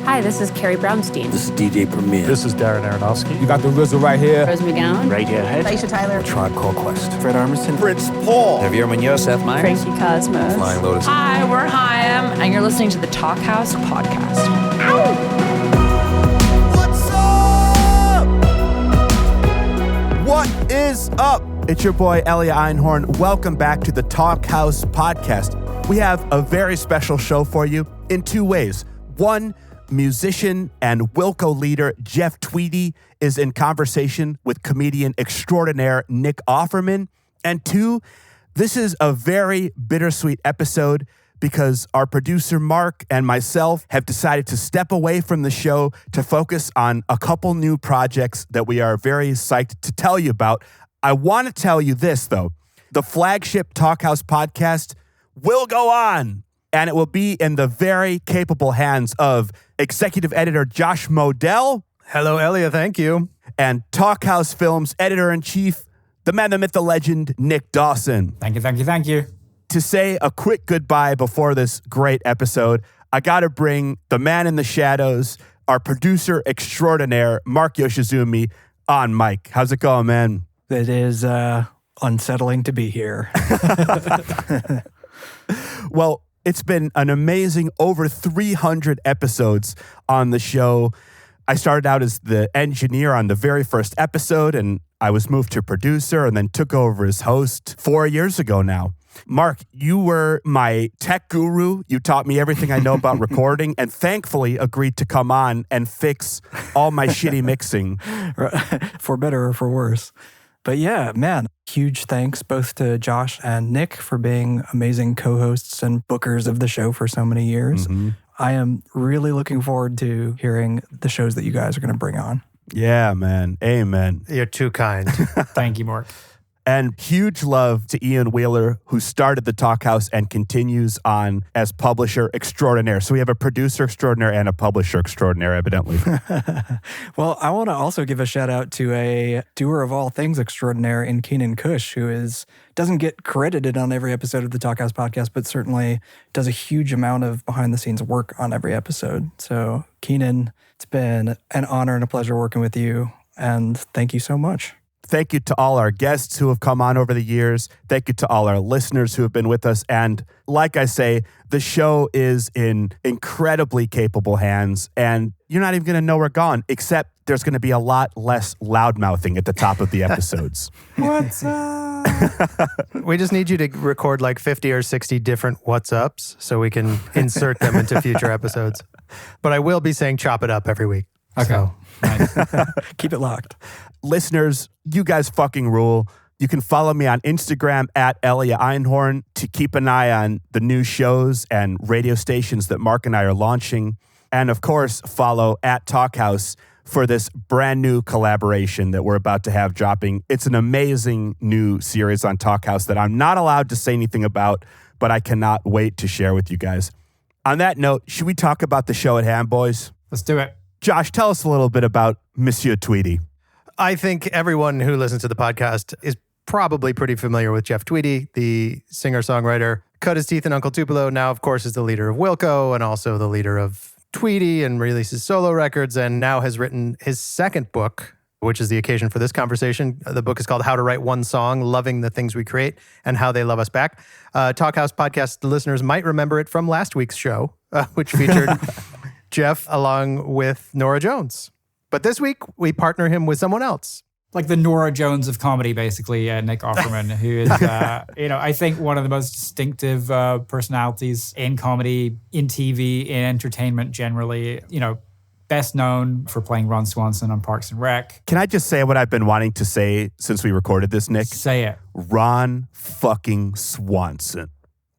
Hi, this is Carrie Brownstein. This is DJ Premier. This is Darren Aronofsky. You got the RZA right here. Rose McGowan. Radiohead. Aisha Tyler. Tribe Called Quest. Fred Armisen. Prince Paul. Javier Munoz. Seth Meyers. Frankie Cosmos. Flying Lotus. Hi, we're Chaim, and you're listening to the Talkhouse Podcast. What is up? It's your boy, Elia Einhorn. Welcome back to the Talkhouse Podcast. We have a very special show for you in two ways. One, musician and Wilco leader Jeff Tweedy is in conversation with comedian extraordinaire Nick Offerman. And two, this is a very bittersweet episode because our producer Mark and myself have decided to step away from the show to focus on a couple new projects that we are very psyched to tell you about. I want to tell you this, though. The flagship Talkhouse Podcast will go on, and it will be in the very capable hands of executive editor Josh Modell. Hello, Elia. Thank you. And Talkhouse Films editor-in-chief, the man, the myth, the legend, Nick Dawson. Thank you. To say a quick goodbye before this great episode, I got to bring the man in the shadows, our producer extraordinaire, Mark Yoshizumi, on mic. How's it going, man? It is unsettling to be here. Well, it's been an amazing over 300 episodes on the show. I started out as the engineer on the very first episode, and I was moved to producer and then took over as host 4 years ago now. Mark, you were my tech guru. You taught me everything I know about recording and thankfully agreed to come on and fix all my shitty mixing. For better or for worse. But yeah, man, huge thanks both to Josh and Nick for being amazing co-hosts and bookers of the show for so many years. Mm-hmm. I am really looking forward to hearing the shows that you guys are going to bring on. Yeah, man. Amen. You're too kind. Thank you, Mark. And huge love to Ian Wheeler, who started the Talkhouse and continues on as publisher extraordinaire. So we have a producer extraordinaire and a publisher extraordinaire, evidently. Well, I want to also give a shout out to a doer of all things extraordinaire in Keenan Kush, who doesn't get credited on every episode of the Talkhouse Podcast, but certainly does a huge amount of behind the scenes work on every episode. So Keenan, it's been an honor and a pleasure working with you. And thank you so much. Thank you to all our guests who have come on over the years. Thank you to all our listeners who have been with us. And like I say, the show is in incredibly capable hands. And you're not even going to know we're gone, except there's going to be a lot less loud-mouthing at the top of the episodes. What's up? We just need you to record like 50 or 60 different what's ups so we can insert them into future episodes. But I will be saying chop it up every week. Okay. So. Nice. Keep it locked. Listeners, you guys fucking rule. You can follow me on Instagram at Elia Einhorn to keep an eye on the new shows and radio stations that Mark and I are launching. And of course, follow at Talkhouse for this brand new collaboration that we're about to have dropping. It's an amazing new series on Talkhouse that I'm not allowed to say anything about, but I cannot wait to share with you guys. On that note, should we talk about the show at hand, boys? Let's do it. Josh, tell us a little bit about Monsieur Tweedy. I think everyone who listens to the podcast is probably pretty familiar with Jeff Tweedy, the singer-songwriter. Cut his teeth in Uncle Tupelo. Now, of course, is the leader of Wilco and also the leader of Tweedy and releases solo records and now has written his second book, which is the occasion for this conversation. The book is called How to Write One Song, Loving the Things We Create and How They Love Us Back. Talkhouse Podcast listeners might remember it from last week's show, which featured Jeff along with Nora Jones. But this week, we partner him with someone else. Like the Nora Jones of comedy, basically, Nick Offerman, who is, I think one of the most distinctive personalities in comedy, in TV, in entertainment generally. Best known for playing Ron Swanson on Parks and Rec. Can I just say what I've been wanting to say since we recorded this, Nick? Say it. Ron fucking Swanson.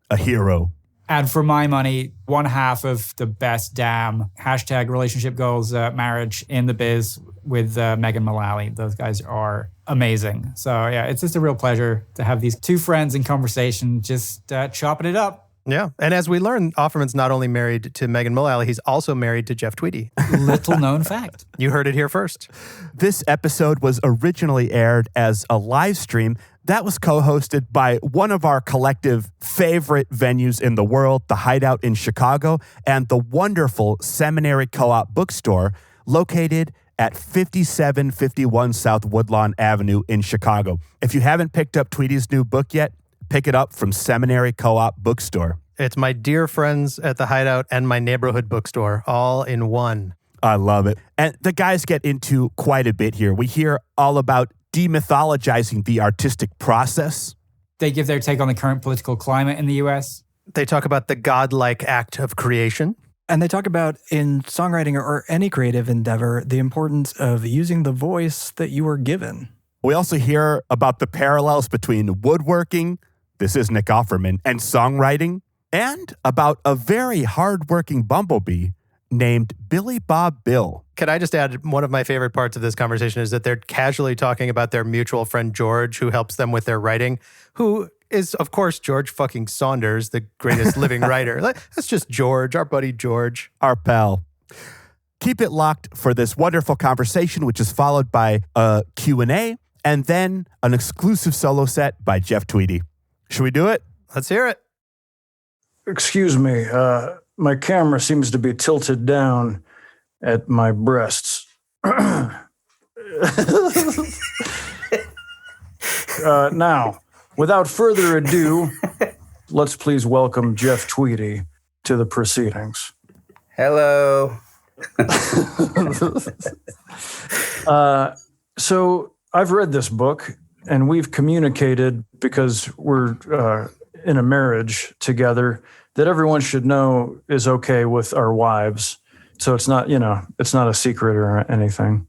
A hero. And for my money, one half of the best damn #relationship goals marriage in the biz with Megan Mullally. Those guys are amazing. So yeah, it's just a real pleasure to have these two friends in conversation, just chopping it up. Yeah. And as we learned, Offerman's not only married to Megan Mullally, he's also married to Jeff Tweedy. Little known fact. You heard it here first. This episode was originally aired as a live stream that was co-hosted by one of our collective favorite venues in the world, the Hideout in Chicago, and the wonderful Seminary Co-op Bookstore located at 5751 South Woodlawn Avenue in Chicago. If you haven't picked up Tweedy's new book yet, pick it up from Seminary Co-op Bookstore. It's my dear friends at the Hideout and my neighborhood bookstore, all in one. I love it. And the guys get into quite a bit here. We hear all about demythologizing the artistic process. They give their take on the current political climate in the U.S. They talk about the godlike act of creation. And they talk about, in songwriting or any creative endeavor, the importance of using the voice that you were given. We also hear about the parallels between woodworking, this is Nick Offerman, and songwriting, and about a very hardworking bumblebee named Billy Bob Bill. Can I just add, one of my favorite parts of this conversation is that they're casually talking about their mutual friend George, who helps them with their writing, who is, of course, George fucking Saunders, the greatest living writer. That's just George, our buddy George. Our pal. Keep it locked for this wonderful conversation, which is followed by a Q&A and then an exclusive solo set by Jeff Tweedy. Should we do it? Let's hear it. Excuse me, my camera seems to be tilted down at my breasts. Now, without further ado, let's please welcome Jeff Tweedy to the proceedings. Hello. So I've read this book, and we've communicated, because we're in a marriage together, that everyone should know is okay with our wives. So it's not, it's not a secret or anything.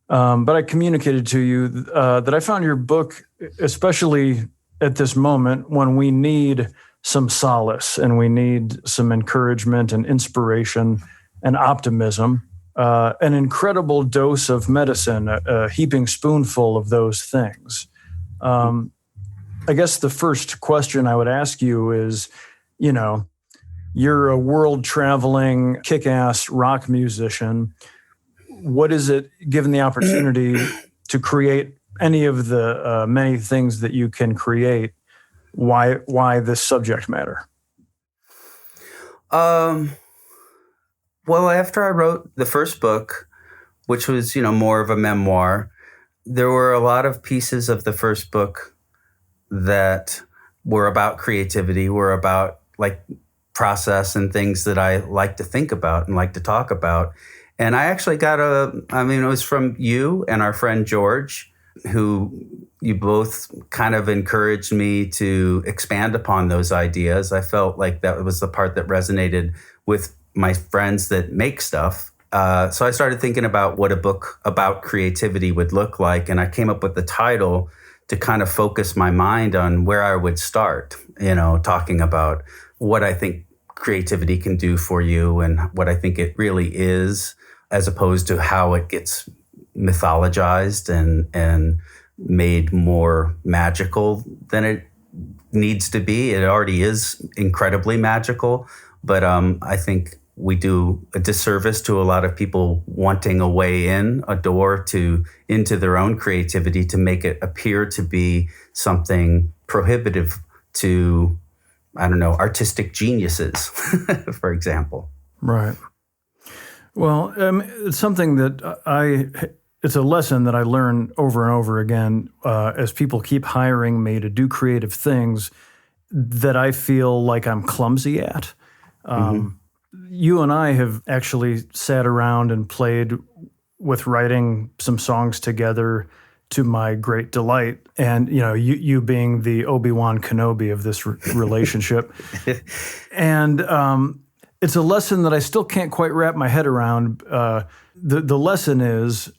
But I communicated to you that I found your book, especially at this moment when we need some solace and we need some encouragement and inspiration and optimism, an incredible dose of medicine, a heaping spoonful of those things. I guess the first question I would ask you is, you're a world-traveling, kick-ass rock musician. What is it, given the opportunity to create any of the many things that you can create, why this subject matter? Well, after I wrote the first book, which was, more of a memoir, there were a lot of pieces of the first book that were about creativity, were about process and things that I like to think about and like to talk about. And I actually got it was from you and our friend George, who you both kind of encouraged me to expand upon those ideas. I felt like that was the part that resonated with my friends that make stuff. So I started thinking about what a book about creativity would look like. And I came up with the title to kind of focus my mind on where I would start, talking about what I think creativity can do for you and what I think it really is, as opposed to how it gets mythologized and made more magical than it needs to be. It already is incredibly magical, but I think we do a disservice to a lot of people wanting a way in, a door into their own creativity, to make it appear to be something prohibitive to, artistic geniuses, for example. Right. Well, it's something that it's a lesson that I learn over and over again as people keep hiring me to do creative things that I feel like I'm clumsy at. You and I have actually sat around and played with writing some songs together to my great delight. And, you being the Obi-Wan Kenobi of this relationship. And it's a lesson that I still can't quite wrap my head around. The lesson is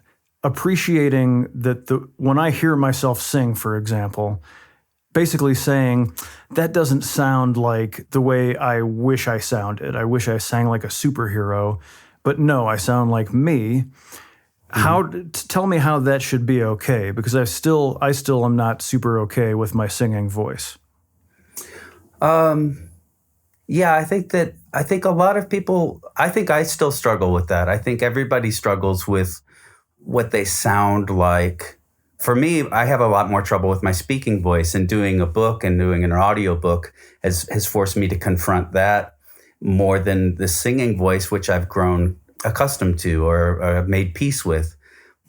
appreciating that when I hear myself sing, for example, basically saying, that doesn't sound like the way I wish I sounded. I wish I sang like a superhero, but no, I sound like me. Tell me how that should be okay, because I still am not super okay with my singing voice. Yeah, I think a lot of people, I think I still struggle with that. I think everybody struggles with what they sound like. For me, I have a lot more trouble with my speaking voice, and doing a book and doing an audio book has forced me to confront that more than the singing voice, which I've grown accustomed to or made peace with.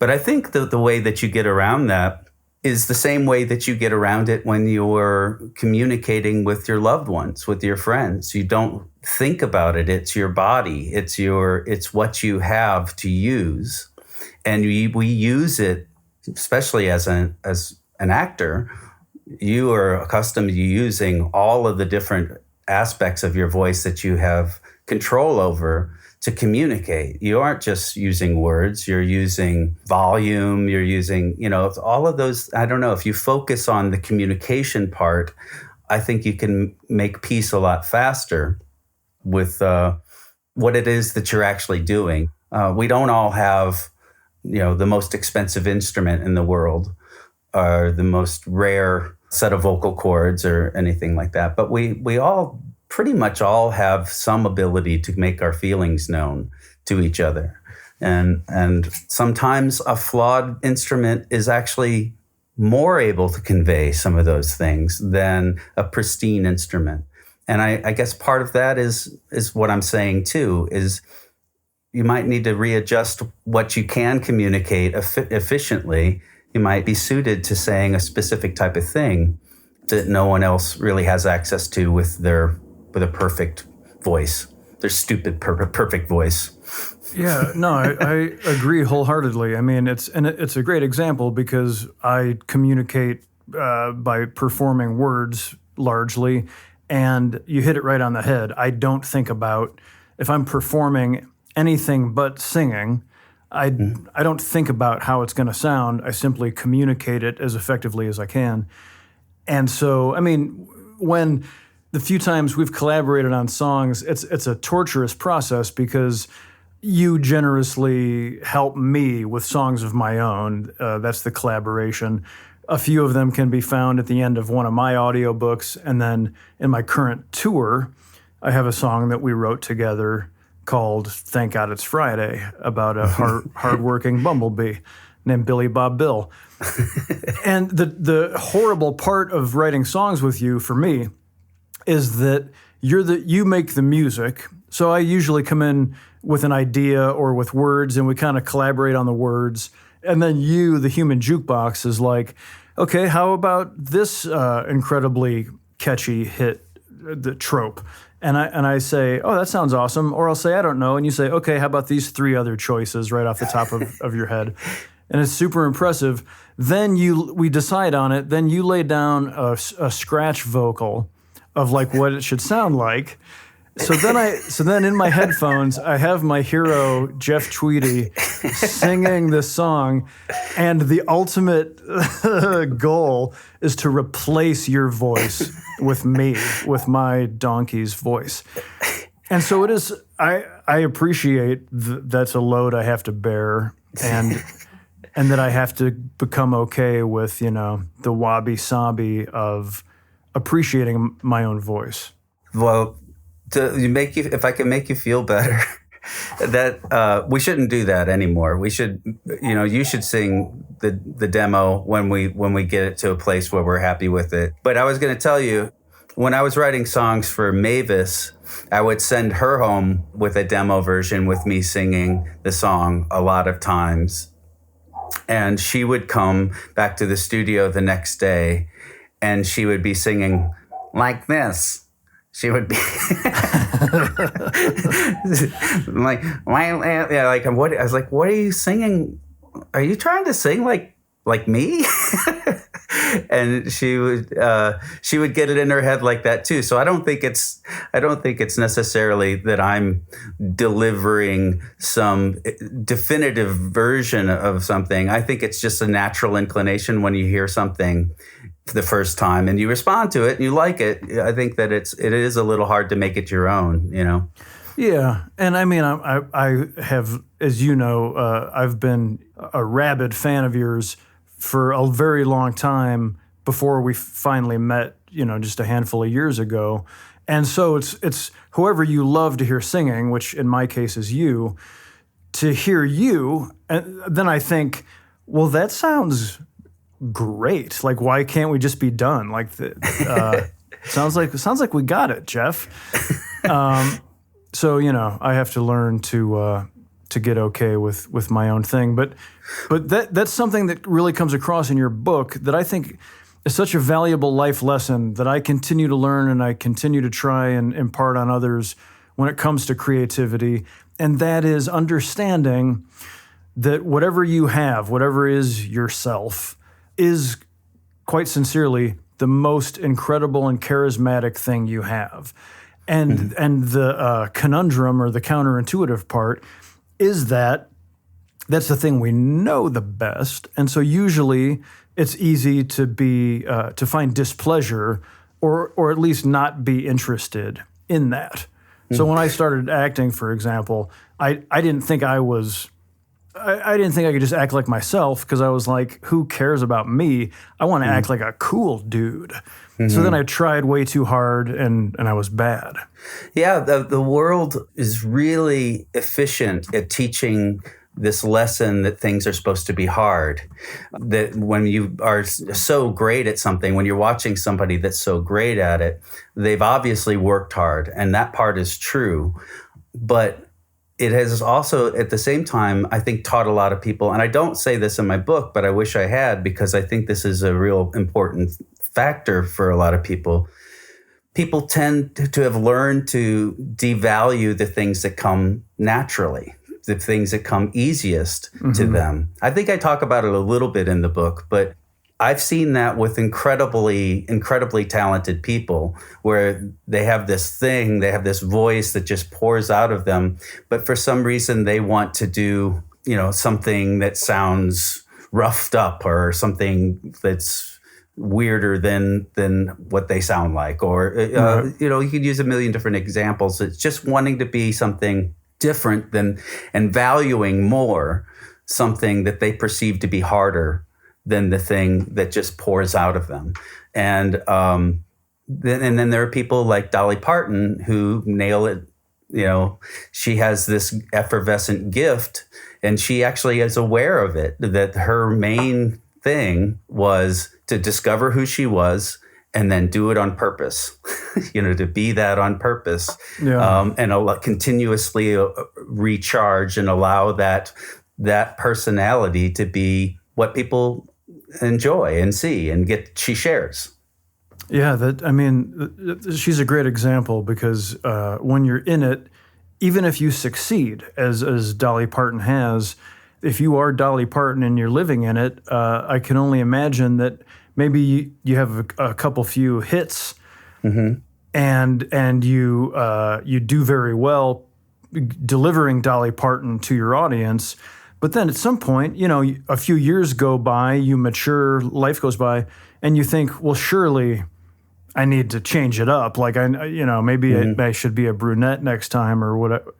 But I think the way that you get around that is the same way that you get around it when you're communicating with your loved ones, with your friends. You don't think about it. It's your body. It's what you have to use. And we use it, especially as an actor. You are accustomed to using all of the different aspects of your voice that you have control over to communicate. You aren't just using words, you're using volume, you're using, all of those. I don't know, if you focus on the communication part, I think you can make peace a lot faster with what it is that you're actually doing. We don't all have, the most expensive instrument in the world or the most rare set of vocal cords or anything like that. But we all pretty much all have some ability to make our feelings known to each other. And sometimes a flawed instrument is actually more able to convey some of those things than a pristine instrument. And I guess part of that is what I'm saying too, is you might need to readjust what you can communicate efficiently. You might be suited to saying a specific type of thing that no one else really has access to with a perfect voice, their stupid perfect voice. Yeah, no, I agree wholeheartedly. I mean, it's a great example because I communicate by performing words largely, and you hit it right on the head. I don't think about, if I'm performing anything but singing, I don't think about how it's going to sound. I simply communicate it as effectively as I can. And so, I mean, when the few times we've collaborated on songs, it's a torturous process because you generously help me with songs of my own. That's the collaboration. A few of them can be found at the end of one of my audiobooks. And then in my current tour, I have a song that we wrote together called Thank God It's Friday, about a hardworking bumblebee named Billy Bob Bill. And the horrible part of writing songs with you, for me, is that you make the music. So I usually come in with an idea or with words, and we kind of collaborate on the words. And then you, the human jukebox, is like, okay, how about this incredibly catchy hit, the trope? And I say, oh, that sounds awesome. Or I'll say, I don't know. And you say, okay, how about these 3 other choices right off the top of your head? And it's super impressive. Then we decide on it. Then you lay down a scratch vocal of like what it should sound like. So then in my headphones, I have my hero, Jeff Tweedy, singing this song. And the ultimate goal is to replace your voice with me, with my donkey's voice. And so it is, I appreciate that's a load I have to bear, and that I have to become okay with, the wabi-sabi of appreciating my own voice. Well, if I can make you feel better, that we shouldn't do that anymore. We should, you should sing the demo when we get it to a place where we're happy with it. But I was going to tell you, when I was writing songs for Mavis, I would send her home with a demo version with me singing the song a lot of times. And she would come back to the studio the next day and she would be singing like this. She would be like, what? I was like, what are you singing? Are you trying to sing like me? And she would get it in her head like that too. So I don't think it's necessarily that I'm delivering some definitive version of something. I think it's just a natural inclination when you hear something the first time and you respond to it and you like it. I think that it is a little hard to make it your own, Yeah, and I mean, I have, as you know, I've been a rabid fan of yours for a very long time before we finally met, just a handful of years ago. And so it's whoever you love to hear singing, which in my case is you, to hear you, and then I think, well, that sounds great. Like, why can't we just be done? Like, sounds like we got it, Jeff. So I have to learn to get okay with my own thing. But that's something that really comes across in your book that I think is such a valuable life lesson that I continue to learn and I continue to try and impart on others when it comes to creativity. And that is understanding that whatever you have, whatever is yourself, is quite sincerely the most incredible and charismatic thing you have. And the conundrum or the counterintuitive part is that that's the thing we know the best. And so usually it's easy to be to find displeasure or at least not be interested in that. So when I started acting, for example, I didn't think I could just act like myself because I was like, who cares about me? I want to act like a cool dude. So then I tried way too hard and I was bad. Yeah, the world is really efficient at teaching this lesson that things are supposed to be hard. That when you are so great at something, when you're watching somebody that's so great at it, they've obviously worked hard, and that part is true. But it has also, at the same time, I think taught a lot of people, and I don't say this in my book, but I wish I had, because I think this is a real important factor for a lot of people. People tend to have learned to devalue the things that come naturally, the things that come easiest to them. I think I talk about it a little bit in the book, but I've seen that with incredibly talented people where they have this thing, they have this voice that just pours out of them, but for some reason they want to do, something that sounds roughed up or something that's weirder than what they sound like, or you could use a million different examples. It's just wanting to be something different than, and valuing more something that they perceive to be harder than the thing that just pours out of them. And then there are people like Dolly Parton who nail it. She has this effervescent gift, and she actually is aware of it, that her main thing was to discover who she was and then do it on purpose, to be that on purpose, and continuously recharge and allow that personality to be what people enjoy and see and she shares. Yeah, she's a great example because when you're in it, even if you succeed, as Dolly Parton has, if you are Dolly Parton and you're living in it, I can only imagine that maybe you have a couple few hits, and you do very well delivering Dolly Parton to your audience. But then at some point, a few years go by, you mature, life goes by, and you think, well, surely I need to change it up. Like maybe I should be a brunette next time or whatever.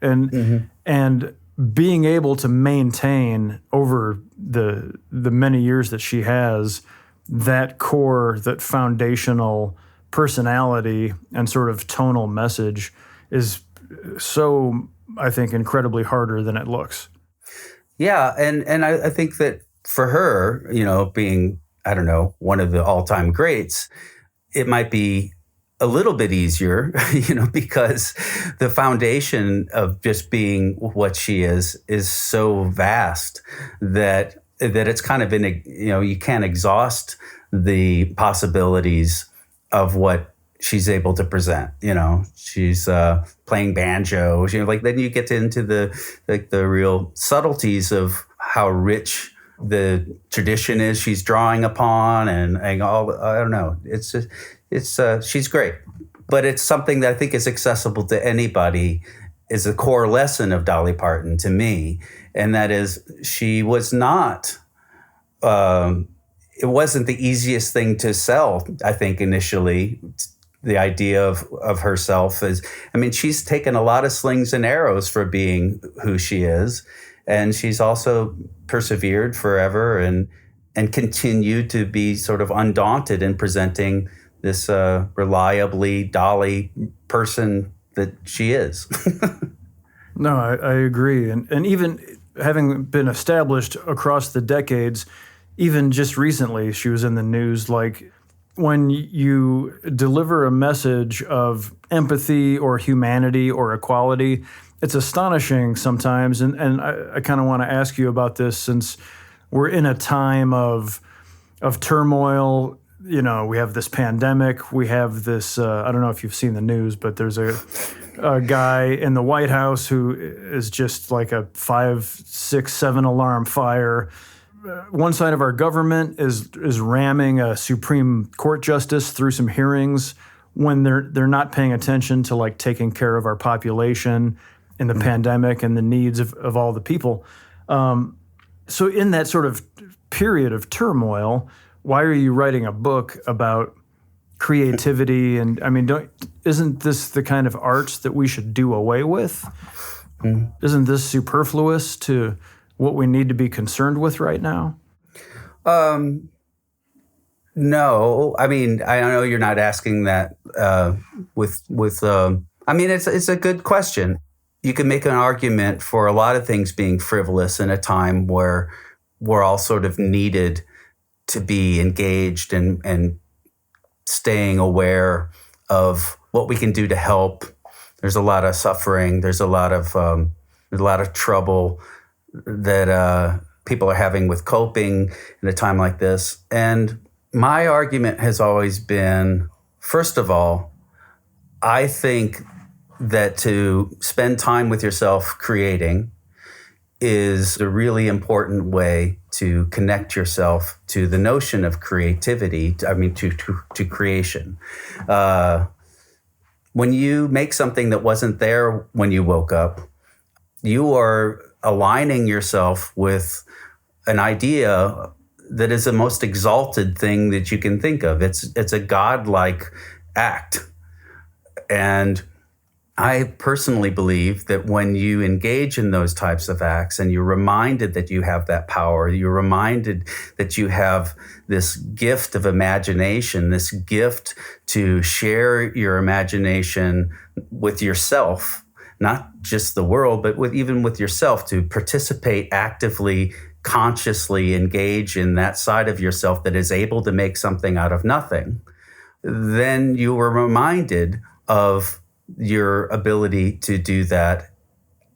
And being able to maintain over the many years that she has that core, that foundational personality and sort of tonal message is so, I think, incredibly harder than it looks. Yeah, and I think that for her, being, I don't know, one of the all-time greats, it might be a little bit easier, because the foundation of just being what she is so vast that it's kind of you can't exhaust the possibilities of what she's able to present. She's playing banjo. Then you get into the real subtleties of how rich the tradition is she's drawing upon, and all. I don't know. She's great, but it's something that I think is accessible to anybody. Is the core lesson of Dolly Parton to me, and that is she was not. It wasn't the easiest thing to sell, I think, initially. The idea of herself is, she's taken a lot of slings and arrows for being who she is. And she's also persevered forever and continued to be sort of undaunted in presenting this reliably dolly person that she is. No, I agree. And even having been established across the decades, even just recently, she was in the news. Like, when you deliver a message of empathy or humanity or equality, it's astonishing sometimes. And I kind of want to ask you about this, since we're in a time of turmoil. You know, we have this pandemic. We have this, I don't know if you've seen the news, but there's a guy in the White House who is just like a 5, 6, 7 alarm fire. One side of our government is ramming a Supreme Court justice through some hearings when they're not paying attention to like taking care of our population in the pandemic and the needs of all the people. So in that sort of period of turmoil, why are you writing a book about creativity? And I mean, isn't this the kind of arts that we should do away with? Isn't this superfluous to what we need to be concerned with right now? No, I mean, I know you're not asking that I mean, it's a good question. You can make an argument for a lot of things being frivolous in a time where we're all sort of needed to be engaged and staying aware of what we can do to help. There's a lot of suffering. There's a lot of trouble that people are having with coping in a time like this. And my argument has always been, first of all, I think that to spend time with yourself creating is a really important way to connect yourself to the notion of creativity, to creation. When you make something that wasn't there when you woke up, you are aligning yourself with an idea that is the most exalted thing that you can think of. It's a godlike act. And I personally believe that when you engage in those types of acts and you're reminded that you have that power, you're reminded that you have this gift of imagination, this gift to share your imagination with yourself, not just the world, but even with yourself, to participate actively, consciously engage in that side of yourself that is able to make something out of nothing, then you were reminded of your ability to do that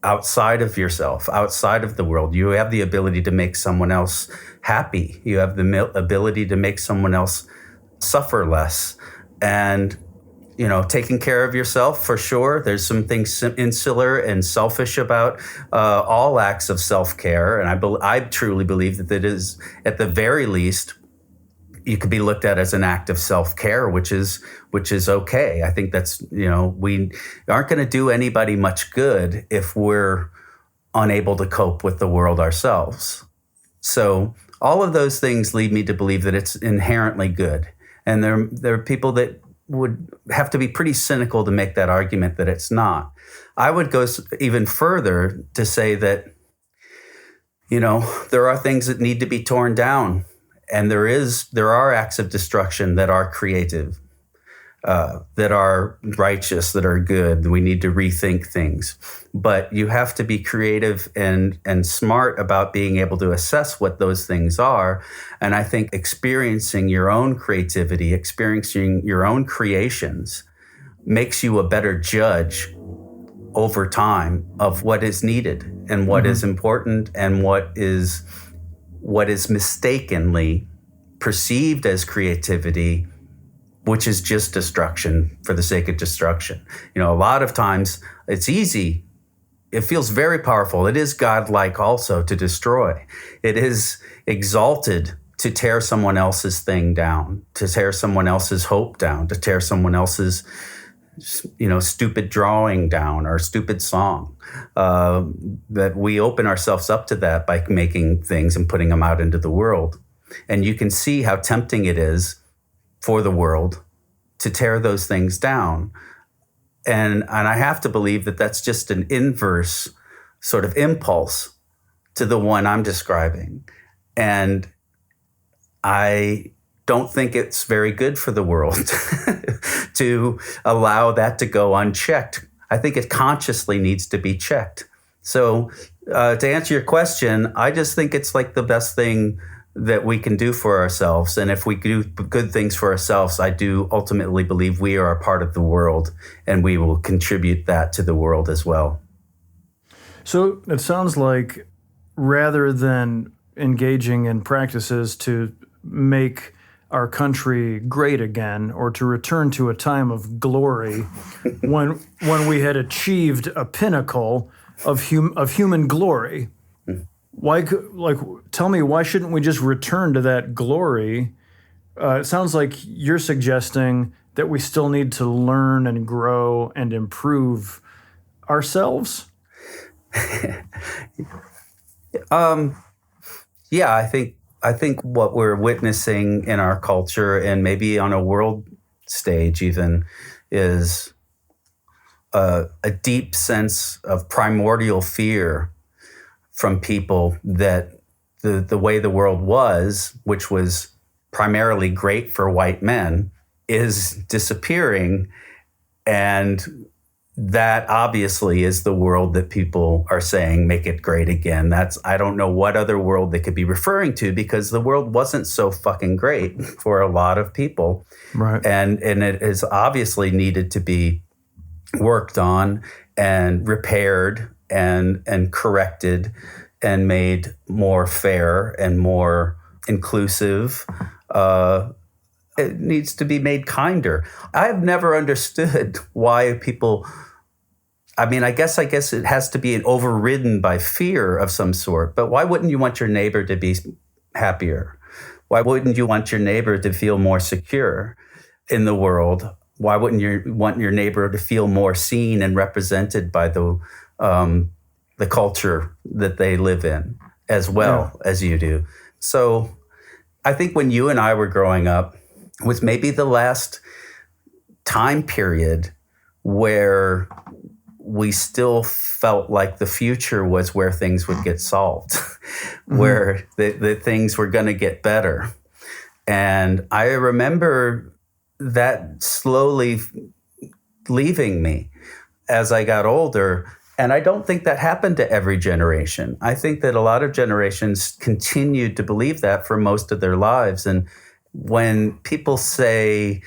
outside of yourself, outside of the world. You have the ability to make someone else happy. You have the ability to make someone else suffer less. And, you know, taking care of yourself, for sure. There's some things insular and selfish about all acts of self-care. And I truly believe that it is, at the very least, you could be looked at as an act of self-care, which is okay. I think that's, you know, we aren't going to do anybody much good if we're unable to cope with the world ourselves. So all of those things lead me to believe that it's inherently good. And there are people that would have to be pretty cynical to make that argument that it's not. I would go even further to say that, you know, there are things that need to be torn down. And there are acts of destruction that are creative, that are righteous, that are good. We need to rethink things. But you have to be creative and smart about being able to assess what those things are. And I think experiencing your own creativity, experiencing your own creations makes you a better judge over time of what is needed and what is important and what is mistakenly perceived as creativity, which is just destruction for the sake of destruction. You know, a lot of times it's easy. It feels very powerful. It is godlike also to destroy. It is exalted to tear someone else's thing down, to tear someone else's hope down, to tear someone else's, you know, stupid drawing down or stupid song. That we open ourselves up to that by making things and putting them out into the world. And you can see how tempting it is for the world to tear those things down. And I have to believe that that's just an inverse sort of impulse to the one I'm describing. And I don't think it's very good for the world to allow that to go unchecked. I think it consciously needs to be checked. So to answer your question, I just think it's like the best thing that we can do for ourselves. And if we do good things for ourselves, I do ultimately believe we are a part of the world, and we will contribute that to the world as well. So it sounds like rather than engaging in practices to make our country great again, or to return to a time of glory when we had achieved a pinnacle of human glory, tell me, why shouldn't we just return to that glory? It sounds like you're suggesting that we still need to learn and grow and improve ourselves. Yeah, I think what we're witnessing in our culture, and maybe on a world stage even, is a deep sense of primordial fear from people that the way the world was, which was primarily great for white men, is disappearing. And that obviously is the world that people are saying, make it great again. I don't know what other world they could be referring to, because the world wasn't so fucking great for a lot of people. Right. And it is obviously needed to be worked on and repaired and corrected and made more fair and more inclusive. It needs to be made kinder. I have never understood why people, I guess it has to be overridden by fear of some sort, but why wouldn't you want your neighbor to be happier? Why wouldn't you want your neighbor to feel more secure in the world? Why wouldn't you want your neighbor to feel more seen and represented by the culture that they live in as well as you do? So I think when you and I were growing up was maybe the last time period where we still felt like the future was where things would get solved, where the things were going to get better. And I remember that slowly leaving me as I got older. And I don't think that happened to every generation. I think that a lot of generations continued to believe that for most of their lives. And when people say,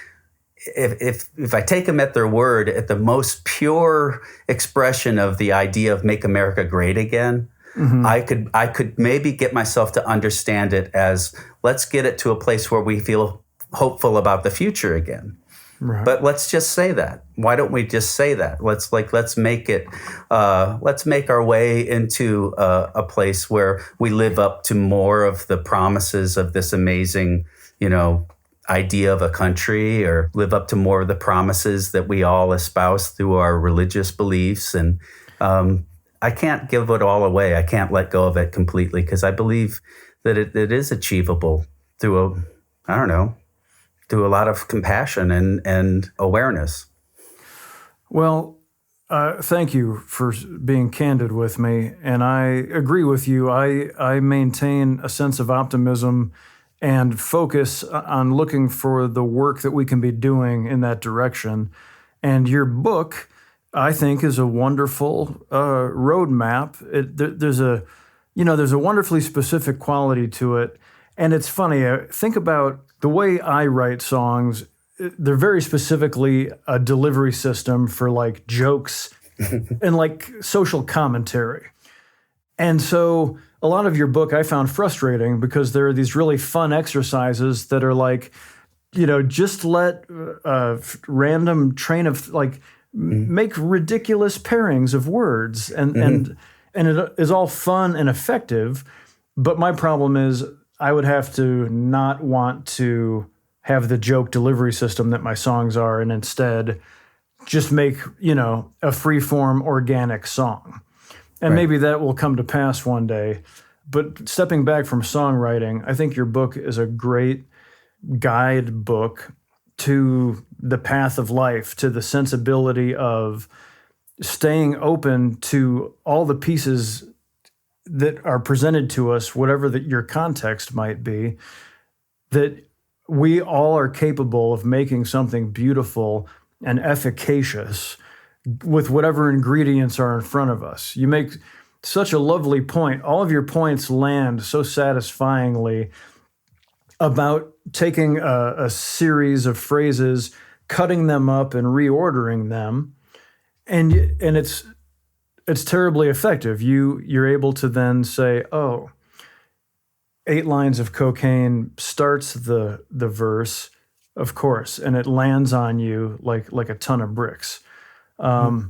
if I take them at their word, at the most pure expression of the idea of make America great again, I could maybe get myself to understand it as, let's get it to a place where we feel hopeful about the future again. Right. But let's just say that. Why don't we just say that? Let's make it. Let's make our way into a place where we live up to more of the promises of this amazing, idea of a country, or live up to more of the promises that we all espouse through our religious beliefs. And I can't give it all away. I can't let go of it completely, because I believe that it is achievable through through a lot of compassion and awareness. Well, thank you for being candid with me. And I agree with you. I maintain a sense of optimism and focus on looking for the work that we can be doing in that direction. And your book, I think, is a wonderful roadmap. There's a wonderfully specific quality to it. And it's funny, think about the way I write songs. They're very specifically a delivery system for like jokes and like social commentary. And so a lot of your book I found frustrating, because there are these really fun exercises that are like, just let a random train of make ridiculous pairings of words, and it is all fun and effective. But my problem is I would have to not want to have the joke delivery system that my songs are, and instead just make, a free-form organic song. And maybe that will come to pass one day. But stepping back from songwriting, I think your book is a great guidebook to the path of life, to the sensibility of staying open to all the pieces that are presented to us, whatever your context might be, that we all are capable of making something beautiful and efficacious with whatever ingredients are in front of us. You make such a lovely point. All of your points land so satisfyingly about taking a series of phrases, cutting them up and reordering them. And it's terribly effective. You're able to then say, oh, 8 lines of cocaine starts the verse, of course, and it lands on you like a ton of bricks. I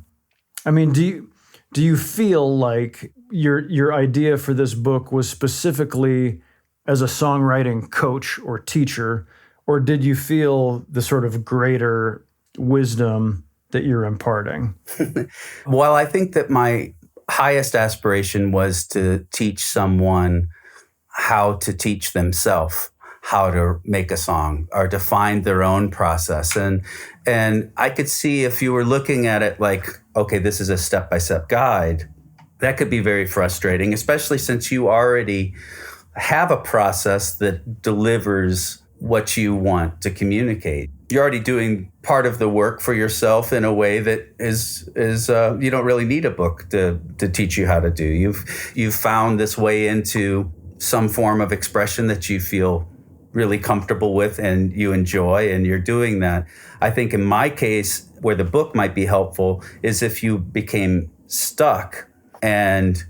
mean, do you feel like your idea for this book was specifically as a songwriting coach or teacher, or did you feel the sort of greater wisdom that you're imparting? Well, I think that my highest aspiration was to teach someone how to teach themselves how to make a song or to find their own process. And I could see if you were looking at it like, okay, this is a step-by-step guide, that could be very frustrating, especially since you already have a process that delivers what you want to communicate. You're already doing part of the work for yourself in a way that is you don't really need a book to teach you how to do. You've found this way into some form of expression that you feel really comfortable with and you enjoy, and you're doing that. I think in my case, where the book might be helpful is if you became stuck. And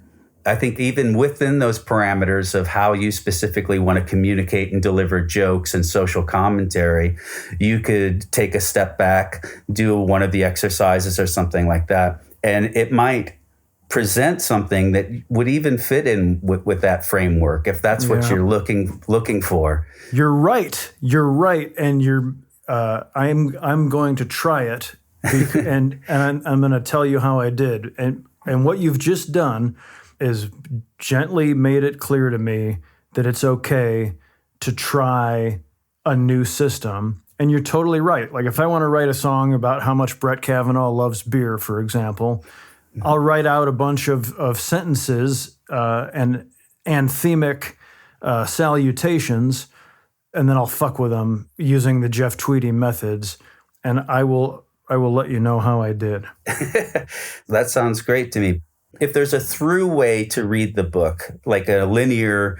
I think even within those parameters of how you specifically want to communicate and deliver jokes and social commentary, you could take a step back, do one of the exercises or something like that. And it might present something that would even fit in with that framework, if that's what you're looking for. You're right, and I'm going to try it, and I'm going to tell you how I did. And what you've just done is gently made it clear to me that it's okay to try a new system. And you're totally right. Like if I want to write a song about how much Brett Kavanaugh loves beer, for example, I'll write out a bunch of sentences and anthemic salutations, and then I'll fuck with them using the Jeff Tweedy methods, and I will let you know how I did. That sounds great to me. If there's a through way to read the book, like a linear,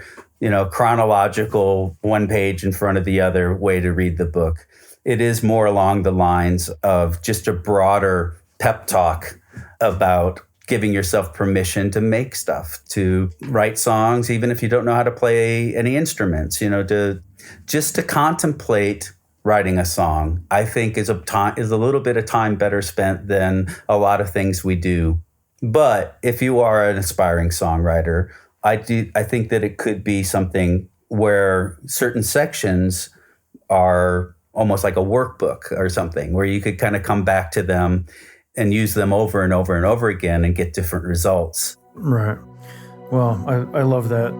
chronological, one page in front of the other way to read the book, it is more along the lines of just a broader pep talk about giving yourself permission to make stuff, to write songs, even if you don't know how to play any instruments, to contemplate writing a song, I think is a little bit of time better spent than a lot of things we do. But if you are an aspiring songwriter, I think that it could be something where certain sections are almost like a workbook or something, where you could kind of come back to them and use them over and over and over again and get different results. Right. Well, I love that.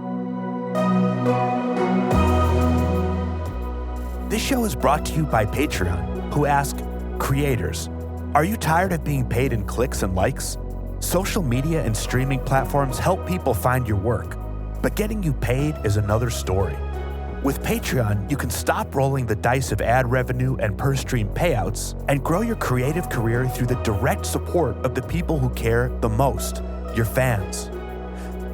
This show is brought to you by Patreon, who ask creators, are you tired of being paid in clicks and likes? Social media and streaming platforms help people find your work, but getting you paid is another story. With Patreon, you can stop rolling the dice of ad revenue and per-stream payouts and grow your creative career through the direct support of the people who care the most, your fans.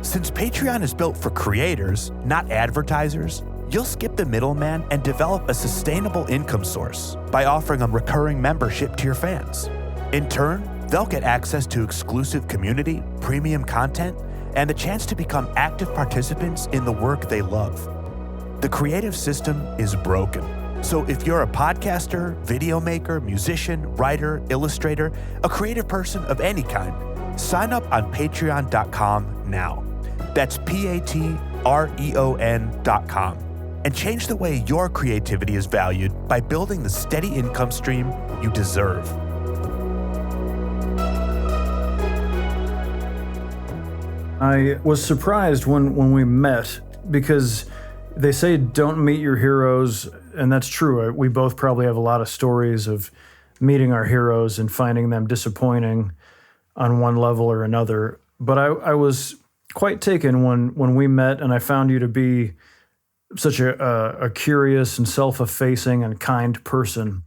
Since Patreon is built for creators, not advertisers, you'll skip the middleman and develop a sustainable income source by offering a recurring membership to your fans. In turn, they'll get access to exclusive community, premium content, and the chance to become active participants in the work they love. The creative system is broken. So if you're a podcaster, video maker, musician, writer, illustrator, a creative person of any kind, sign up on patreon.com now. That's patreon.com. And change the way your creativity is valued by building the steady income stream you deserve. I was surprised when we met, because they say don't meet your heroes, and that's true. We both probably have a lot of stories of meeting our heroes and finding them disappointing on one level or another. But I was quite taken when we met, and I found you to be such a curious and self-effacing and kind person?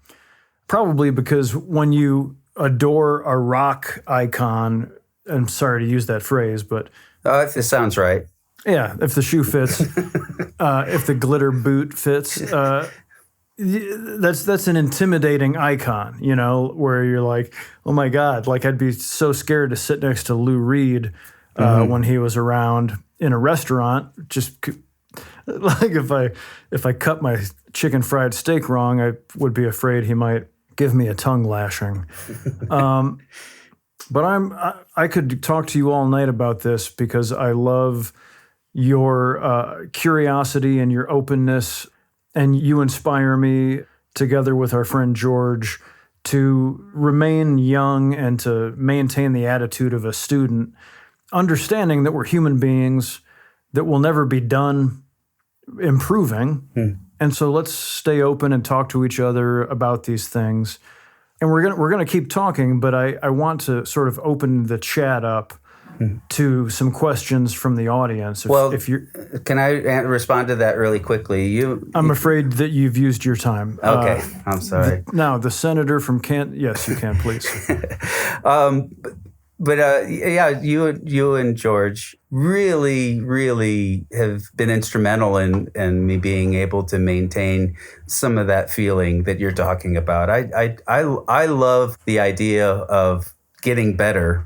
Probably because when you adore a rock icon, I'm sorry to use that phrase, but It sounds right. yeah, if the shoe fits, if the glitter boot fits, that's an intimidating icon, you know, where you're like, oh my God, like I'd be so scared to sit next to Lou Reed when he was around in a restaurant. Just like if I cut my chicken fried steak wrong, I would be afraid he might give me a tongue lashing. But I could talk to you all night about this because I love your curiosity and your openness, and you inspire me together with our friend George to remain young and to maintain the attitude of a student, understanding that we're human beings, that will never be done improving. And so let's stay open and talk to each other about these things. And we're gonna keep talking, but I want to sort of open the chat up to some questions from the audience. If you're, can I respond to that really quickly? I'm afraid that you've used your time. Okay, I'm sorry. Now, the senator from Kent, yes, you can, please. Yeah, you and George really, really have been instrumental in me being able to maintain some of that feeling that you're talking about. I love the idea of getting better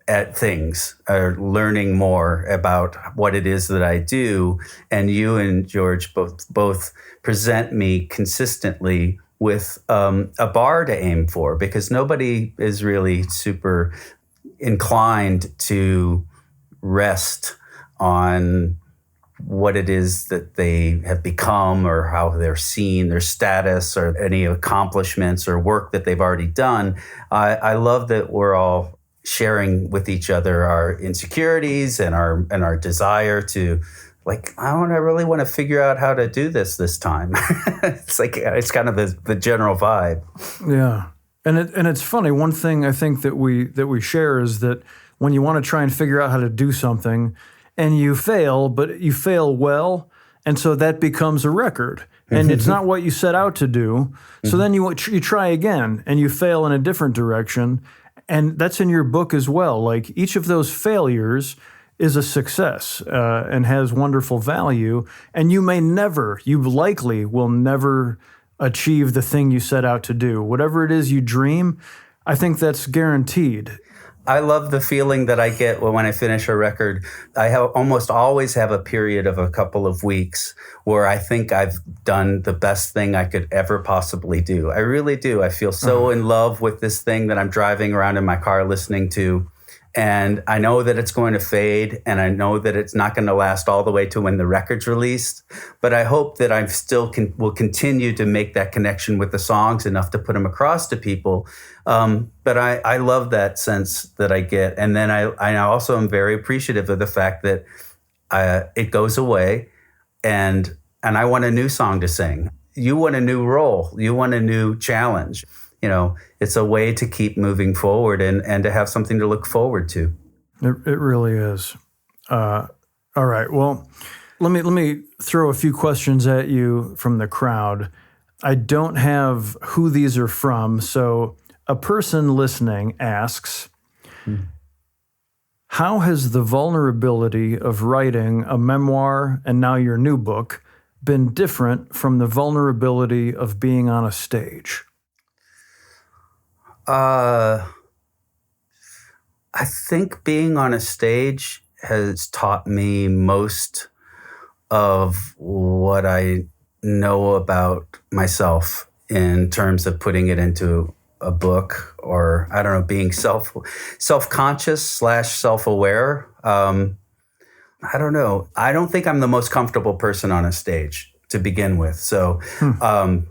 at things or learning more about what it is that I do. And you and George both present me consistently with a bar to aim for, because nobody is really super inclined to rest on what it is that they have become or how they're seen, their status or any accomplishments or work that they've already done. I love that we're all sharing with each other our insecurities and our desire to, like, I really want to figure out how to do this time. It's kind of the general vibe. Yeah. And it's funny. One thing I think that we share is that when you want to try and figure out how to do something and you fail, but you fail well, and so that becomes a record. And it's not what you set out to do. So then you try again and you fail in a different direction. And that's in your book as well. Like, each of those failures is a success and has wonderful value. And you likely will never achieve the thing you set out to do. Whatever it is you dream, I think that's guaranteed. I love the feeling that I get when I finish a record. I almost always have a period of a couple of weeks where I think I've done the best thing I could ever possibly do. I really do. I feel so in love with this thing that I'm driving around in my car listening to. And I know that it's going to fade, and I know that it's not going to last all the way to when the record's released. But I hope that I still will continue to make that connection with the songs enough to put them across to people. But I love that sense that I get. And then I also am very appreciative of the fact that it goes away, and I want a new song to sing. You want a new role. You want a new challenge. You know, it's a way to keep moving forward and to have something to look forward to. It really is. All right. Well, let me throw a few questions at you from the crowd. I don't have who these are from, so a person listening asks, how has the vulnerability of writing a memoir and now your new book been different from the vulnerability of being on a stage? I think being on a stage has taught me most of what I know about myself in terms of putting it into a book, or I don't know, being self-conscious / self-aware. I don't know. I don't think I'm the most comfortable person on a stage to begin with. So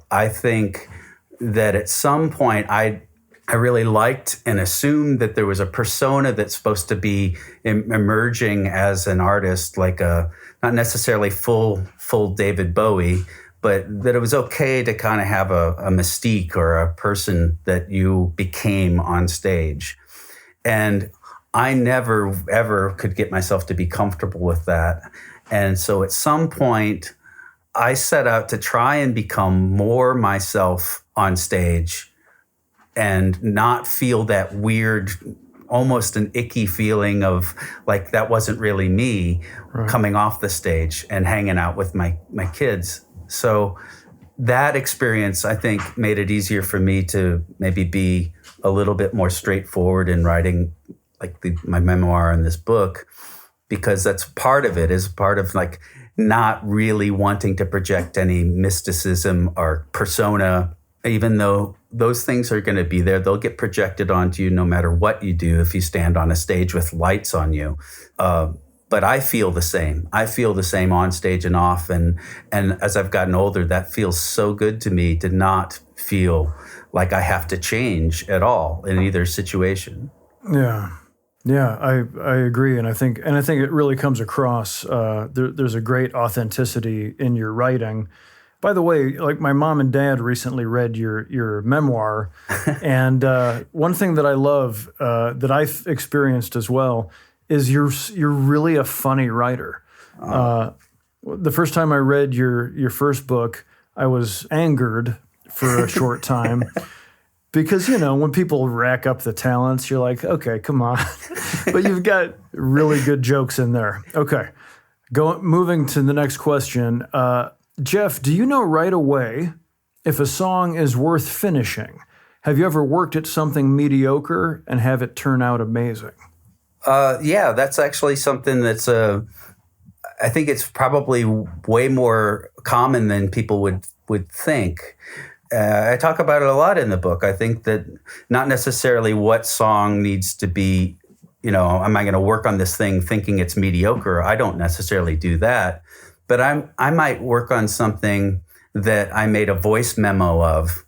I think that at some point I really liked and assumed that there was a persona that's supposed to be emerging as an artist, like not necessarily full David Bowie, but that it was okay to kind of have a mystique or a person that you became on stage. And I never, ever could get myself to be comfortable with that. And so at some point, I set out to try and become more myself on stage and not feel that weird, almost an icky feeling of like that wasn't really me coming off the stage and hanging out with my kids. So that experience, I think, made it easier for me to maybe be a little bit more straightforward in writing like my memoir and this book, because that's part of it, is part of like not really wanting to project any mysticism or persona, even though those things are going to be there. They'll get projected onto you no matter what you do if you stand on a stage with lights on you. But I feel the same. I feel the same on stage and off. And as I've gotten older, that feels so good to me to not feel like I have to change at all in either situation. Yeah. Yeah, I agree, and I think it really comes across. There's a great authenticity in your writing. By the way, like my mom and dad recently read your memoir, and one thing that I love that I've experienced as well is you're really a funny writer. The first time I read your first book, I was angered for a short time. Because, when people rack up the talents, you're like, okay, come on. But you've got really good jokes in there. Okay. Moving to the next question. Jeff, do you know right away if a song is worth finishing? Have you ever worked at something mediocre and have it turn out amazing? Yeah, that's actually something that's, I think it's probably way more common than people would think. I talk about it a lot in the book. I think that not necessarily what song needs to be, am I going to work on this thing thinking it's mediocre? I don't necessarily do that. But I might work on something that I made a voice memo of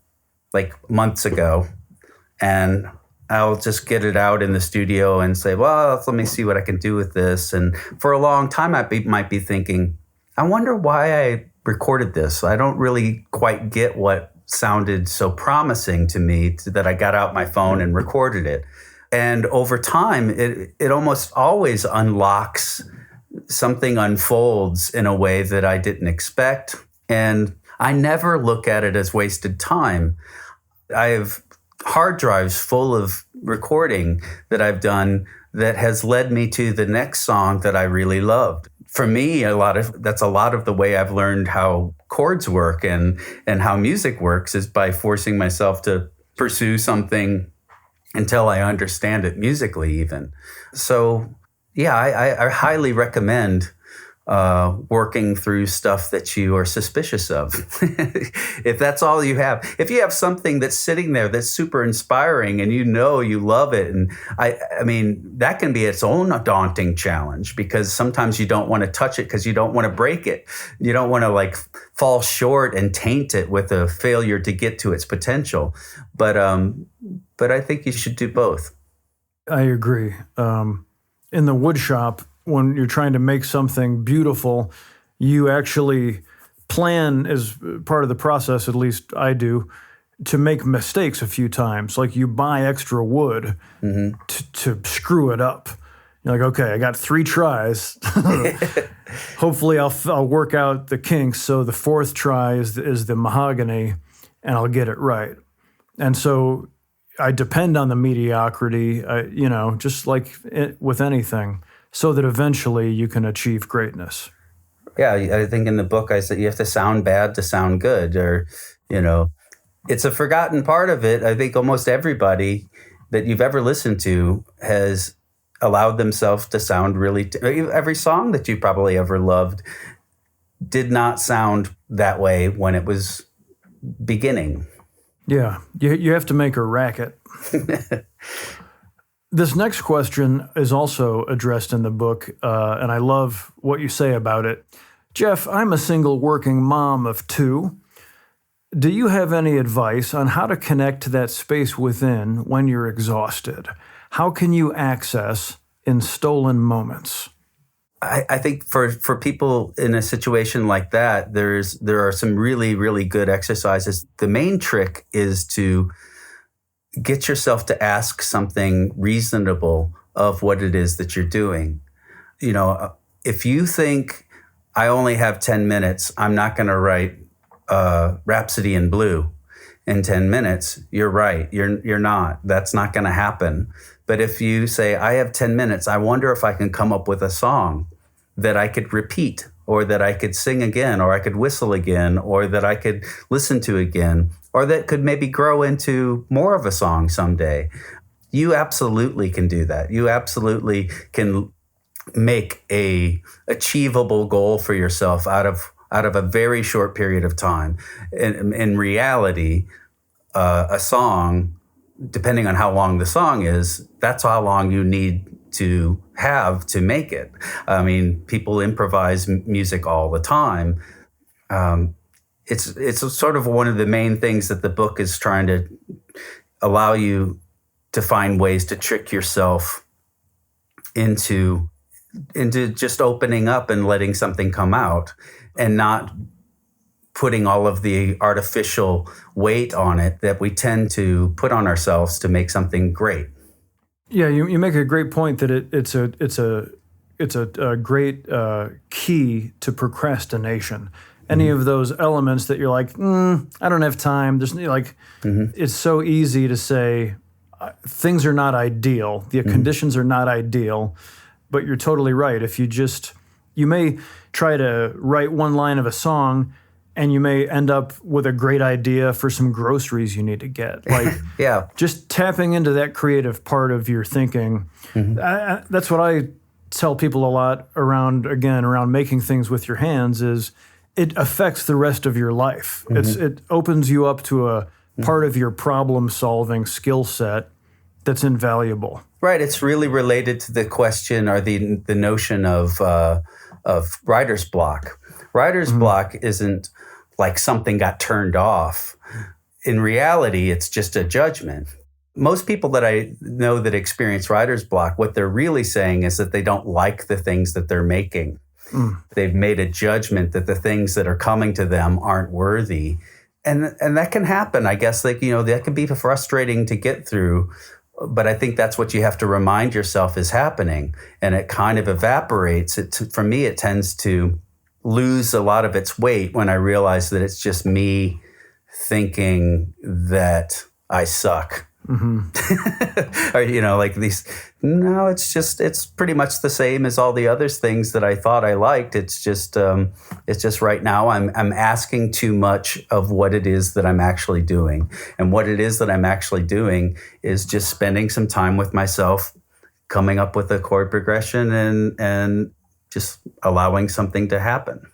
like months ago, and I'll just get it out in the studio and say, well, let me see what I can do with this. And for a long time, I might be thinking, I wonder why I recorded this. I don't really quite get what sounded so promising to me that I got out my phone and recorded it. And over time, it almost always unlocks, something unfolds in a way that I didn't expect. And I never look at it as wasted time. I have hard drives full of recording that I've done that has led me to the next song that I really loved. For me, that's a lot of the way I've learned how chords work and how music works, is by forcing myself to pursue something until I understand it musically even. So yeah, I highly recommend working through stuff that you are suspicious of. If that's all you have, if you have something that's sitting there that's super inspiring and you love it, and I mean, that can be its own daunting challenge, because sometimes you don't want to touch it because you don't want to break it. You don't want to like fall short and taint it with a failure to get to its potential. But I think you should do both. I agree. In the wood shop, when you're trying to make something beautiful, you actually plan, as part of the process, at least I do, to make mistakes a few times. Like you buy extra wood to screw it up. You're like, okay, I got 3 tries. Hopefully I'll work out the kinks. So the 4th try is the mahogany, and I'll get it right. And so I depend on the mediocrity, just like with anything, so that eventually you can achieve greatness. Yeah, I think in the book I said you have to sound bad to sound good, or, it's a forgotten part of it. I think almost everybody that you've ever listened to has allowed themselves to sound really, every song that you probably ever loved did not sound that way when it was beginning. Yeah, you have to make a racket. This next question is also addressed in the book, and I love what you say about it. Jeff, I'm a single working mom of 2. Do you have any advice on how to connect to that space within when you're exhausted? How can you access in stolen moments? I think for people in a situation like that, there are some really, really good exercises. The main trick is to get yourself to ask something reasonable of what it is that you're doing. If you think I only have 10 minutes. I'm not going to write Rhapsody in Blue in 10 minutes. You're right. You're not. That's not going to happen. But if you say, I have 10 minutes, I wonder if I can come up with a song that I could repeat, or that I could sing again, or I could whistle again, or that I could listen to again, or that could maybe grow into more of a song someday. You absolutely can do that. You absolutely can make a achievable goal for yourself out of a very short period of time. In reality, a song, depending on how long the song is, that's how long you need to have to make it. I mean, people improvise music all the time. It's sort of one of the main things that the book is trying to allow you to find ways to trick yourself into just opening up and letting something come out, and not putting all of the artificial weight on it that we tend to put on ourselves to make something great. Yeah, you make a great point that it's a great key to procrastination. Any of those elements that you're like, I don't have time. There's like, it's so easy to say things are not ideal. The conditions are not ideal, but you're totally right. If you may try to write one line of a song, and you may end up with a great idea for some groceries you need to get. Like, yeah, just tapping into that creative part of your thinking. That's what I tell people a lot around making things with your hands, is it affects the rest of your life. It opens you up to a part of your problem-solving skill set that's invaluable. Right. It's really related to the question, or the notion of writer's block. Writer's block isn't like something got turned off. In reality, it's just a judgment. Most people that I know that experience writer's block, what they're really saying is that they don't like the things that they're making. They've made a judgment that the things that are coming to them aren't worthy. And that can happen. I guess, like, that can be frustrating to get through. But I think that's what you have to remind yourself is happening. And it kind of evaporates. For me, it tends to lose a lot of its weight when I realize that it's just me thinking that I suck. Or, like these, no, it's pretty much the same as all the other things that I thought I liked. It's just right now I'm asking too much of what it is that I'm actually doing. And what it is that I'm actually doing is just spending some time with myself, coming up with a chord progression and just allowing something to happen.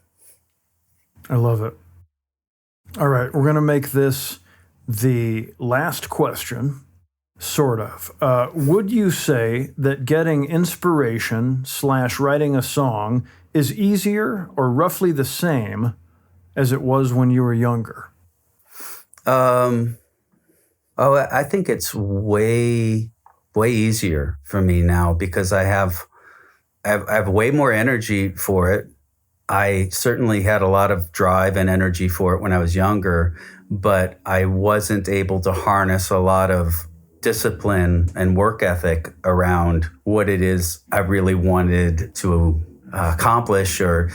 I love it. All right, we're going to make this the last question, sort of. Would you say that getting inspiration / writing a song is easier or roughly the same as it was when you were younger? I think it's way easier for me now, because I have way more energy for it. I certainly had a lot of drive and energy for it when I was younger, but I wasn't able to harness a lot of discipline and work ethic around what it is I really wanted to accomplish. Or,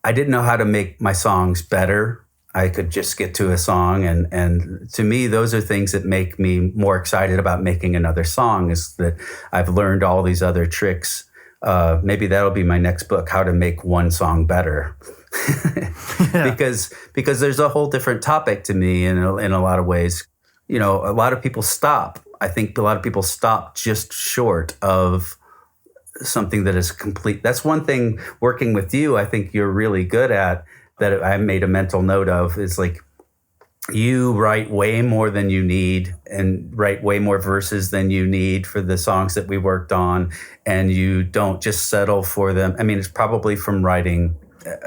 I didn't know how to make my songs better. I could just get to a song. And to me, those are things that make me more excited about making another song, is that I've learned all these other tricks. Maybe that'll be my next book, How to Make One Song Better. Because there's a whole different topic to me in a lot of ways. A lot of people stop. I think a lot of people stop just short of something that is complete. That's one thing working with you, I think you're really good at, that I made a mental note of, is like, you write way more than you need, and write way more verses than you need for the songs that we worked on. And you don't just settle for them. I mean, it's probably from writing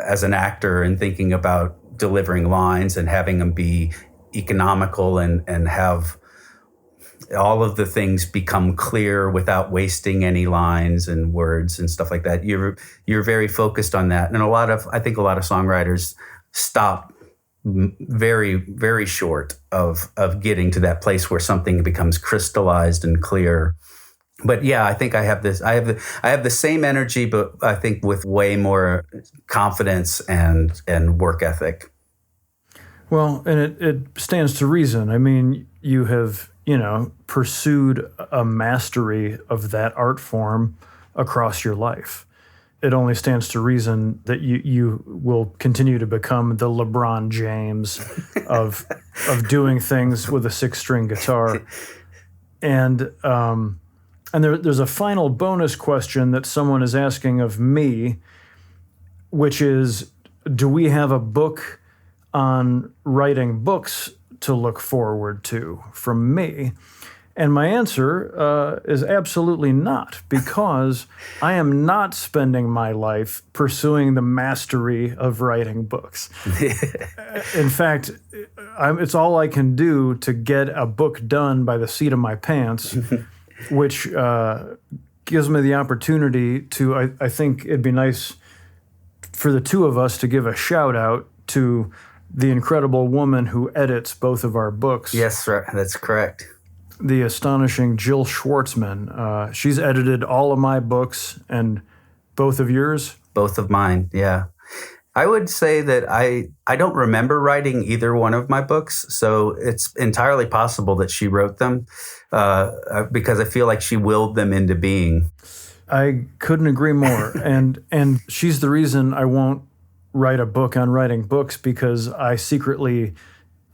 as an actor and thinking about delivering lines and having them be economical and have all of the things become clear without wasting any lines and words and stuff like that. You're very focused on that. And I think a lot of songwriters stop very, very short of getting to that place where something becomes crystallized and clear. But yeah, I think I have this. I have the same energy, but I think with way more confidence and work ethic. Well, and it stands to reason. I mean, you have, pursued a mastery of that art form across your life. It only stands to reason that you will continue to become the LeBron James of doing things with a 6-string guitar. And there's a final bonus question that someone is asking of me, which is, do we have a book on writing books to look forward to from me? And my answer is absolutely not, because I am not spending my life pursuing the mastery of writing books. In fact, it's all I can do to get a book done by the seat of my pants, which gives me the opportunity to, I think it'd be nice for the two of us to give a shout out to the incredible woman who edits both of our books. Yes, that's correct. The astonishing Jill Schwartzman. She's edited all of my books and both of yours. Both of mine, yeah. I would say that I don't remember writing either one of my books, so it's entirely possible that she wrote them because I feel like she willed them into being. I couldn't agree more. and she's the reason I won't write a book on writing books, because I secretly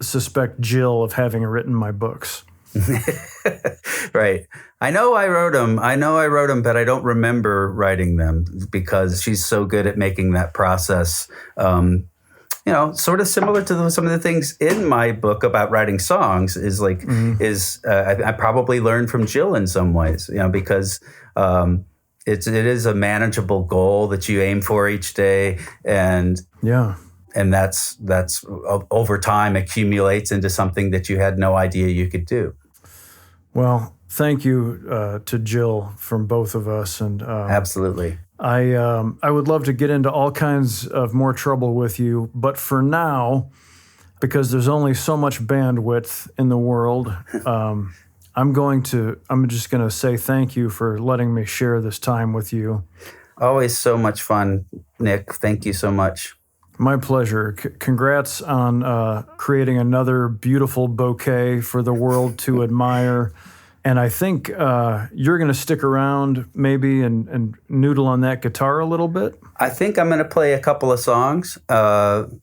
suspect Jill of having written my books. Right. I know I wrote them, but I don't remember writing them because she's so good at making that process, sort of similar to some of the things in my book about writing songs is like, I probably learned from Jill in some ways, because it is a manageable goal that you aim for each day. And that's over time accumulates into something that you had no idea you could do. Well, thank you to Jill from both of us. And absolutely. I would love to get into all kinds of more trouble with you, but for now, because there's only so much bandwidth in the world, I'm just going to say thank you for letting me share this time with you. Always so much fun, Nick. Thank you so much. My pleasure. Congrats on creating another beautiful bouquet for the world to admire. And I think you're going to stick around maybe and noodle on that guitar a little bit. I think I'm going to play a couple of songs from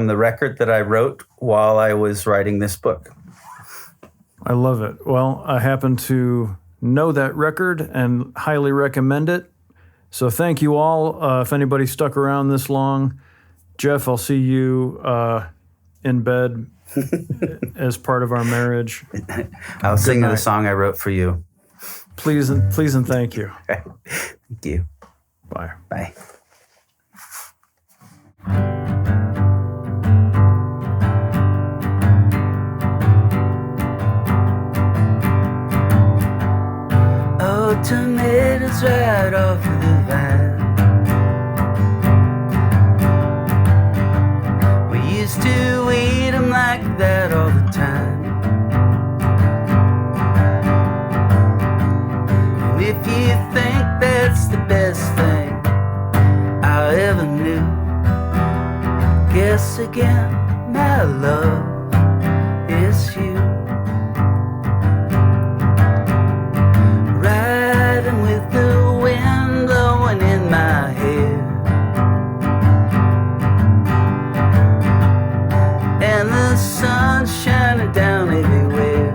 the record that I wrote while I was writing this book. I love it. Well, I happen to know that record and highly recommend it. So thank you all. If anybody stuck around this long, Jeff, I'll see you in bed as part of our marriage. I'll sing the song I wrote for you. Please and thank you. Thank you. Bye. Bye. Oh, tomatoes right off of the vine. Used to eat them like that all the time. And if you think that's the best thing I ever knew, guess again, my love is you. Riding with the wind blowing in my hair, and the sun shining down everywhere.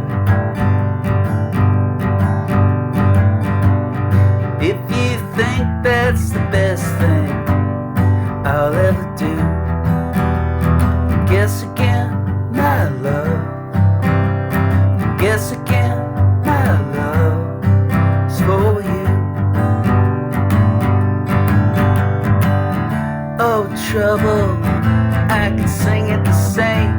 If you think that's the best thing I'll ever do, guess again, my love. Guess again, my love is for you. Oh, trouble, I can sing it the same,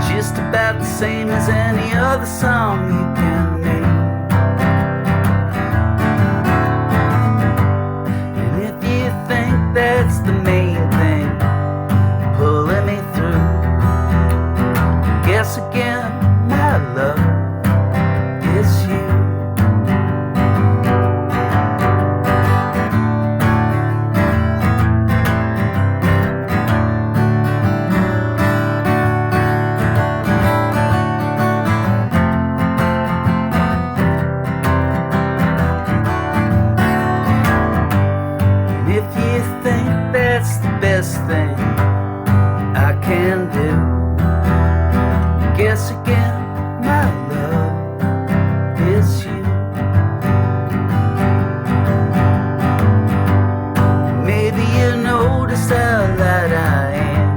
just about the same as any other song you can name. And if you think that's the main thing pulling me through, guess again, my love. best thing I can do. Guess again, my love is you. Maybe you noticed how light I am.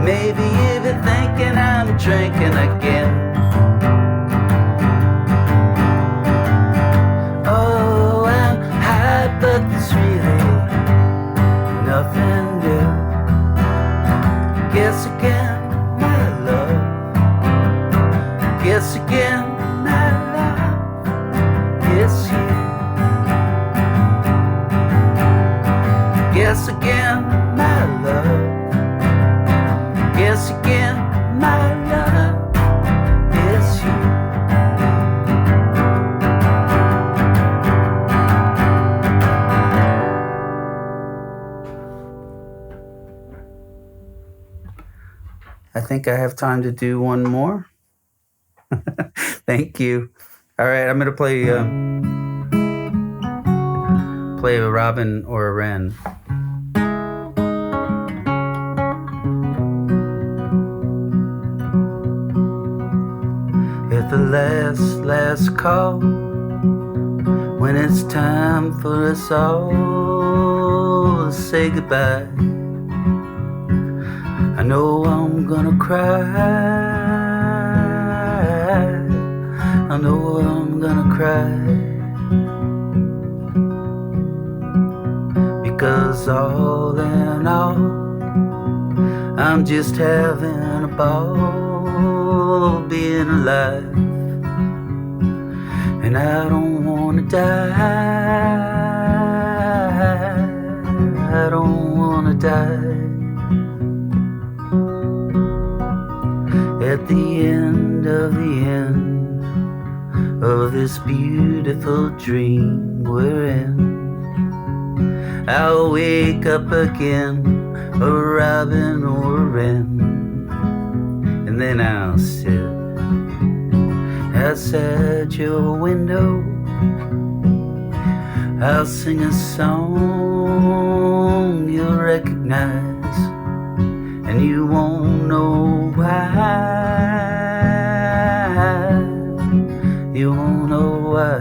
Maybe you've been thinking I'm drinking again. Oh, I'm high, but there's really nothing new. Guess again, my love. Guess again, my love. It's you. Guess again, my love. Guess again, my love. It's you. I think I have time to do one more. Thank you. All right, I'm gonna play a robin or a wren. At the last call, when it's time for us all to say goodbye, I know I'm gonna cry. I know I'm gonna cry. Because all in all, I'm just having a ball being alive. And I don't wanna die. I don't wanna die. At the end of this beautiful dream we're in, I'll wake up again, a robin or a wren, and then I'll sit outside your window. I'll sing a song you'll recognize, and you won't know why. You won't know why.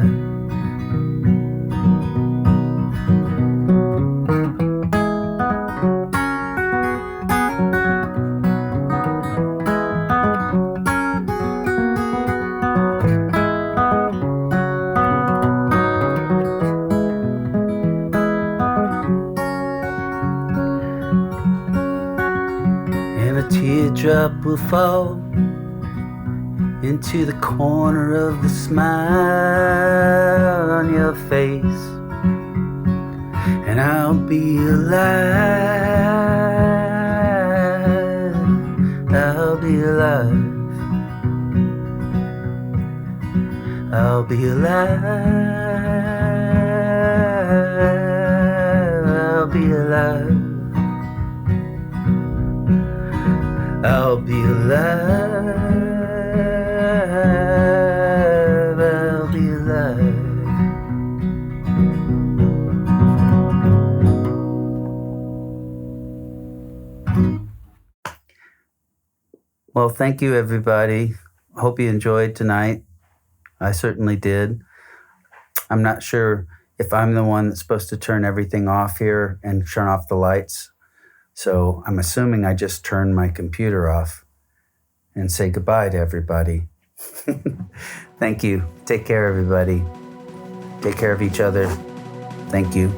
And a teardrop will fall into the corner of the smile on your face, and I'll be alive. I'll be alive. I'll be alive. I'll be alive. I'll be alive. I'll be alive. Well, thank you, everybody. Hope you enjoyed tonight. I certainly did. I'm not sure if I'm the one that's supposed to turn everything off here and turn off the lights. So I'm assuming I just turn my computer off and say goodbye to everybody. Thank you. Take care, everybody. Take care of each other. Thank you.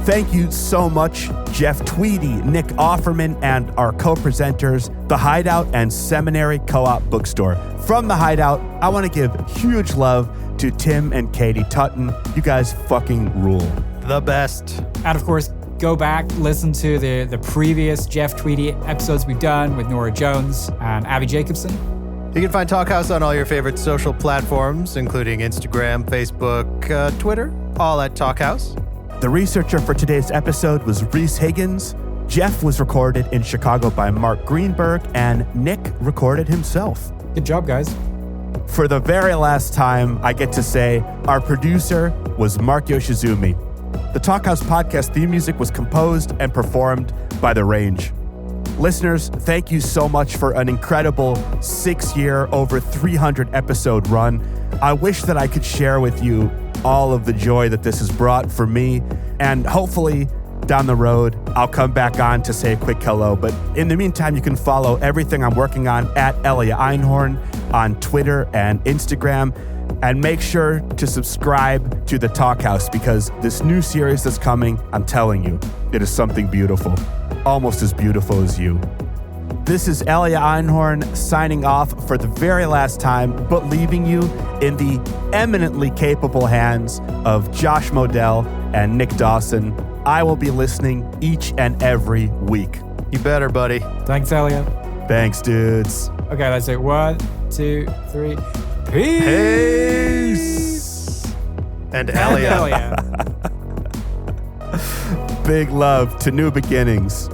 Thank you so much, Jeff Tweedy, Nick Offerman, and our co-presenters, The Hideout and Seminary Co-op Bookstore. From The Hideout, I want to give huge love to Tim and Katie Tutton. You guys fucking rule. The best. And of course, go back, listen to the previous Jeff Tweedy episodes we've done with Nora Jones and Abby Jacobson. You can find Talkhouse on all your favorite social platforms, including Instagram, Facebook, Twitter, all at Talkhouse. The researcher for today's episode was Reese Higgins. Jeff was recorded in Chicago by Mark Greenberg, and Nick recorded himself. Good job, guys. For the very last time, I get to say our producer was Mark Yoshizumi. The Talkhouse Podcast theme music was composed and performed by The Range. Listeners, thank you so much for an incredible 6-year, over 300 episode run. I wish that I could share with you all of the joy that this has brought for me, and hopefully down the road, I'll come back on to say a quick hello. But in the meantime, you can follow everything I'm working on at Elia Einhorn on Twitter and Instagram. And make sure to subscribe to the Talkhouse, because this new series that's coming, I'm telling you, it is something beautiful. Almost as beautiful as you. This is Elia Einhorn signing off for the very last time, but leaving you in the eminently capable hands of Josh Modell and Nick Dawson. I will be listening each and every week. You better, buddy. Thanks, Elia. Thanks, dudes. Okay, let's say 1, 2, 3. Peace. And Elia. Elia. Big love to new beginnings.